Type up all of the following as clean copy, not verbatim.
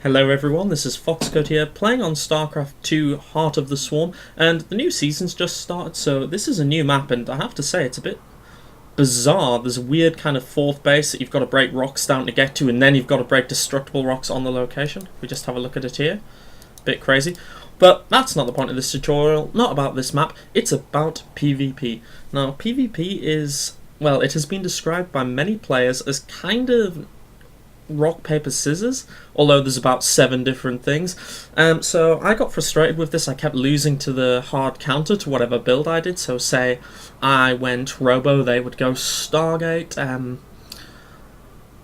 Hello everyone, this is Foxcoat here, playing on StarCraft 2 Heart of the Swarm, and the new season's just started, so this is a new map, and I have to say, it's a bit bizarre. There's a weird kind of fourth base that you've got to break rocks down to get to, and then you've got to break destructible rocks on the location. We just have a look at it here. Bit crazy. But that's not the point of this tutorial, not about this map, it's about PvP. Now, PvP is, well, it has been described by many players as kind of rock, paper, scissors, although there's about 7 different things. So I got frustrated with this. I kept losing to the hard counter to whatever build I did. So say I went Robo, they would go Stargate.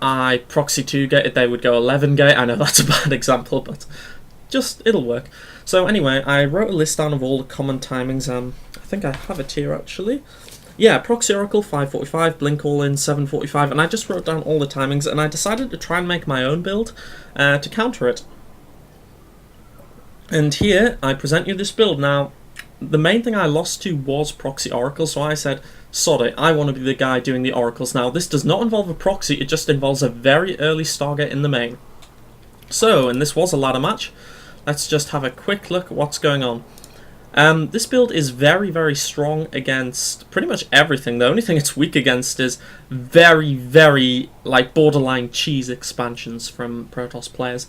I proxy 2 gated, they would go 11 gate. I know that's a bad example, but just, it'll work. So anyway, I wrote a list down of all the common timings. I think I have it here actually. Yeah, Proxy Oracle 5:45, Blink All In 7:45, and I just wrote down all the timings, and I decided to try and make my own build to counter it. And here, I present you this build. Now, the main thing I lost to was Proxy Oracle, so I said, sod it, I want to be the guy doing the Oracles. Now, this does not involve a proxy, it just involves a very early Stargate in the main. So, and this was a ladder match, let's just have a quick look at what's going on. This build is very, very strong against pretty much everything. The only thing it's weak against is very, very, like, borderline cheese expansions from Protoss players.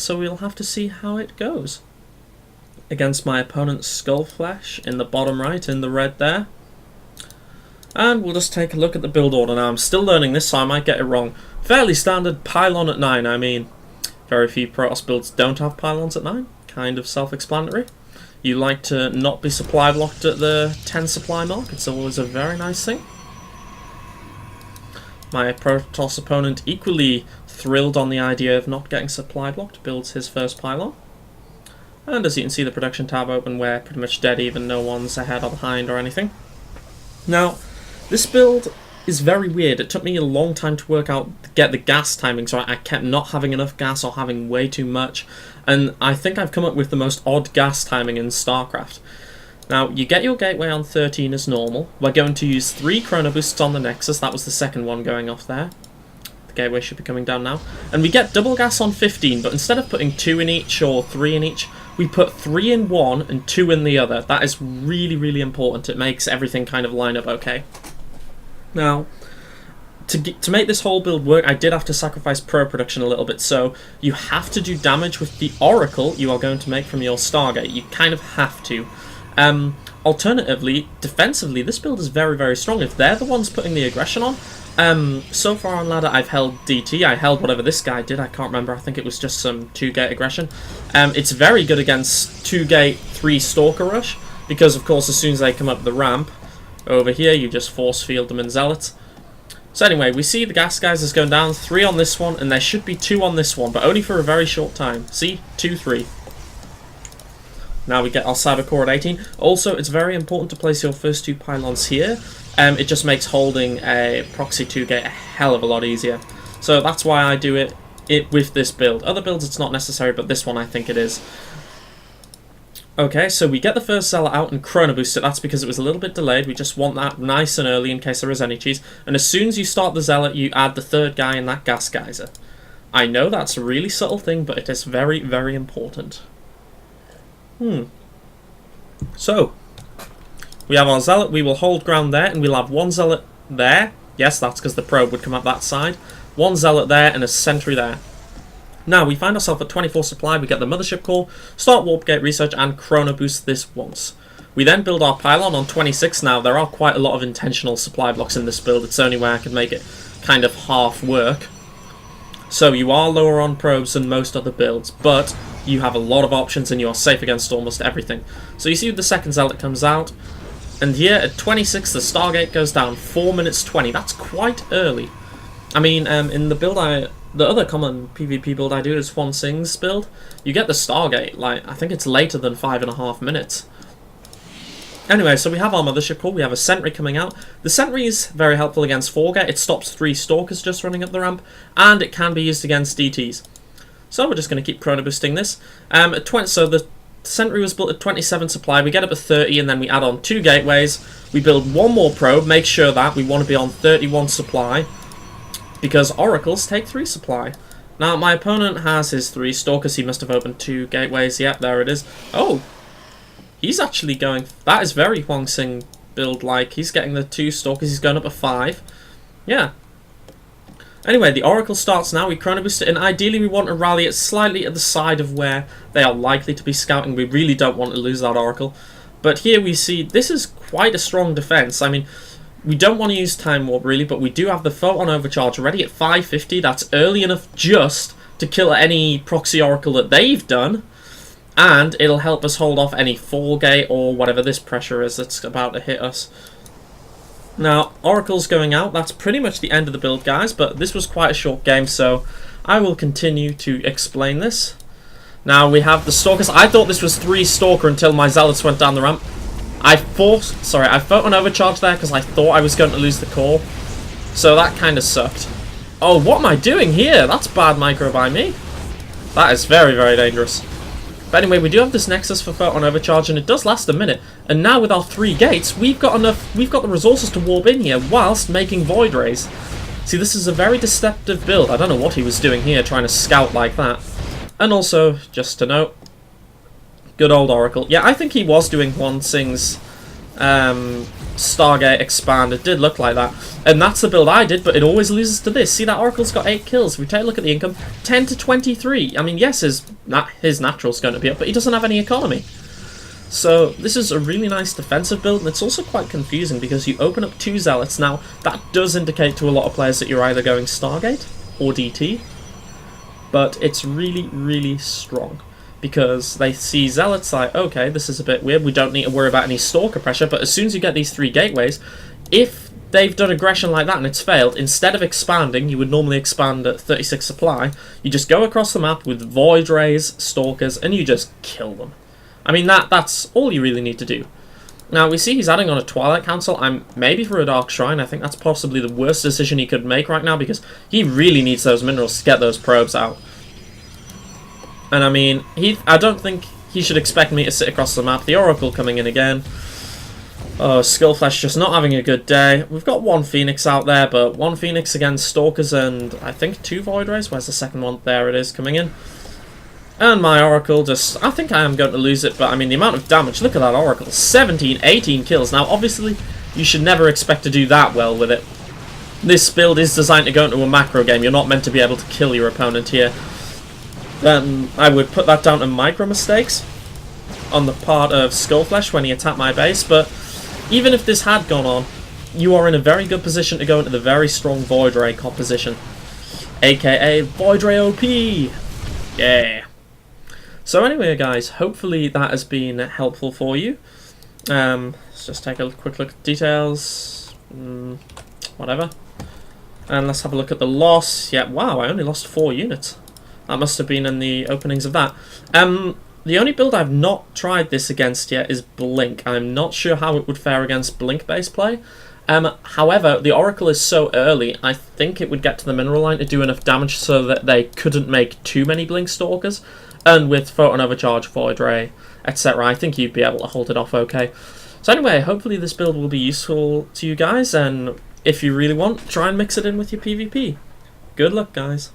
So we'll have to see how it goes. Against my opponent's Skullflesh in the bottom right, in the red there. And we'll just take a look at the build order now. I'm still learning this, so I might get it wrong. Fairly standard Pylon at 9, I mean. Very few Protoss builds don't have Pylons at 9. Kind of self-explanatory. You like to not be supply blocked at the 10 supply mark, it's always a very nice thing. My Protoss opponent, equally thrilled on the idea of not getting supply blocked, builds his first Pylon. And as you can see, the production tab open, we're pretty much dead even, no one's ahead or behind or anything. Now, this build is very weird. It took me a long time to work out, get the gas timing, so I kept not having enough gas or having way too much. And I think I've come up with the most odd gas timing in StarCraft. Now, you get your gateway on 13 as normal. We're going to use 3 chronoboosts on the nexus. That was the second one going off there. The gateway should be coming down now. And we get double gas on 15, but instead of putting 2 in each or 3 in each, we put 3 in one and 2 in the other. That is really, really important. It makes everything kind of line up okay. Now, to make this whole build work, I did have to sacrifice pro production a little bit, so you have to do damage with the Oracle you are going to make from your Stargate. You kind of have to. Alternatively, defensively, this build is very, very strong. If they're the ones putting the aggression on, so far on ladder, I've held DT. I held whatever this guy did. I can't remember. I think it was just some 2-gate aggression. It's very good against 2-gate 3 Stalker Rush, because, of course, as soon as they come up the ramp, over here, you just force field them in zealots. So anyway, we see the gas geysers going down, 3 on this one, and there should be 2 on this one, but only for a very short time. See? 2, 3. Now we get our Cybercore at 18. Also, it's very important to place your first 2 pylons here. It just makes holding a proxy 2 gate a hell of a lot easier. So that's why I do it with this build. Other builds it's not necessary, but this one I think it is. Okay, so we get the first zealot out and chronoboost it. That's because it was a little bit delayed. We just want that nice and early in case there is any cheese. And as soon as you start the zealot, you add the 3rd guy in that gas geyser. I know that's a really subtle thing, but it is very, very important. So, we have our zealot. We will hold ground there, and we'll have 1 zealot there. Yes, that's because the probe would come up that side. 1 zealot there, and a sentry there. Now, we find ourselves at 24 supply, we get the Mothership call, start warpgate research, and chronoboost this once. We then build our Pylon on 26 now. There are quite a lot of intentional supply blocks in this build. It's the only way I can make it kind of half work. So you are lower on probes than most other builds, but you have a lot of options and you are safe against almost everything. So you see the second zealot comes out, and here at 26 the Stargate goes down, 4 minutes 20. That's quite early. I mean, in the build the other common PvP build I do is Swan Sing's build. You get the Stargate, like, I think it's later than 5.5 minutes. Anyway, so we have our Mothership call, we have a sentry coming out. The sentry is very helpful against 4-gate, it stops 3 stalkers just running up the ramp, and it can be used against DTs. So we're just going to keep chronoboosting this. So the sentry was built at 27 supply, we get up to 30, and then we add on 2 gateways. We build 1 more probe, make sure that we want to be on 31 supply, because oracles take 3 supply. Now, my opponent has his 3 Stalkers. He must have opened 2 gateways. Yep, there it is. Oh! He's actually going... That is very Huang Xing build-like. He's getting the 2 Stalkers. He's going up a 5. Yeah. Anyway, the Oracle starts now. We chronoboost it, and ideally we want to rally it slightly at the side of where they are likely to be scouting. We really don't want to lose that Oracle. But here we see this is quite a strong defense. I mean, we don't want to use Time Warp really, but we do have the Photon Overcharge ready at 550. That's early enough just to kill any proxy Oracle that they've done. And it'll help us hold off any fall gate or whatever this pressure is that's about to hit us. Now, Oracle's going out. That's pretty much the end of the build, guys, but this was quite a short game, so I will continue to explain this. Now, we have the Stalkers. I thought this was 3 Stalker until my Zealots went down the ramp. I Photon Overcharge there because I thought I was going to lose the core, so that kind of sucked. Oh, what am I doing here? That's bad micro by me. That is very, very dangerous. But anyway, we do have this Nexus for Photon Overcharge, and it does last a minute. And now with our 3 gates, we've got the resources to warp in here whilst making Void Rays. See, this is a very deceptive build. I don't know what he was doing here, trying to scout like that. And also, just to note, good old Oracle. Yeah, I think he was doing Huang Xing's Stargate expand. It did look like that. And that's the build I did, but it always loses to this. See, that Oracle's got 8 kills. If we take a look at the income, 10 to 23. I mean, yes, his natural's going to be up, but he doesn't have any economy. So this is a really nice defensive build, and it's also quite confusing because you open up 2 Zealots. Now, that does indicate to a lot of players that you're either going Stargate or DT, but it's really, really strong. Because they see Zealots like, okay, this is a bit weird, we don't need to worry about any Stalker pressure, but as soon as you get these 3 gateways, if they've done aggression like that and it's failed, instead of expanding, you would normally expand at 36 supply, you just go across the map with Void Rays, Stalkers, and you just kill them. I mean, that's all you really need to do. Now, we see he's adding on a Twilight Council. Maybe for a Dark Shrine. I think that's possibly the worst decision he could make right now, because he really needs those minerals to get those probes out. And I mean, I don't think he should expect me to sit across the map. The Oracle coming in again. Oh, Skullflesh just not having a good day. We've got 1 Phoenix out there, but 1 Phoenix against Stalkers and I think 2 Void Rays. Where's the second one? There it is, coming in. And my Oracle I think I am going to lose it, but I mean, the amount of damage. Look at that Oracle. 17, 18 kills. Now, obviously, you should never expect to do that well with it. This build is designed to go into a macro game. You're not meant to be able to kill your opponent here. Then I would put that down to micro mistakes on the part of Skullflesh when he attacked my base, but even if this had gone on, you are in a very good position to go into the very strong Void Ray composition, aka Void Ray OP! Yeah! So anyway guys, hopefully that has been helpful for you. Let's just take a quick look at details, whatever. And let's have a look at the loss. Yeah, wow, I only lost 4 units. That must have been in the openings of that. The only build I've not tried this against yet is Blink. I'm not sure how it would fare against Blink-based play. However, the Oracle is so early, I think it would get to the mineral line to do enough damage so that they couldn't make too many Blink Stalkers. And with Photon Overcharge, Void Ray, etc., I think you'd be able to hold it off okay. So anyway, hopefully this build will be useful to you guys, and if you really want, try and mix it in with your PvP. Good luck, guys.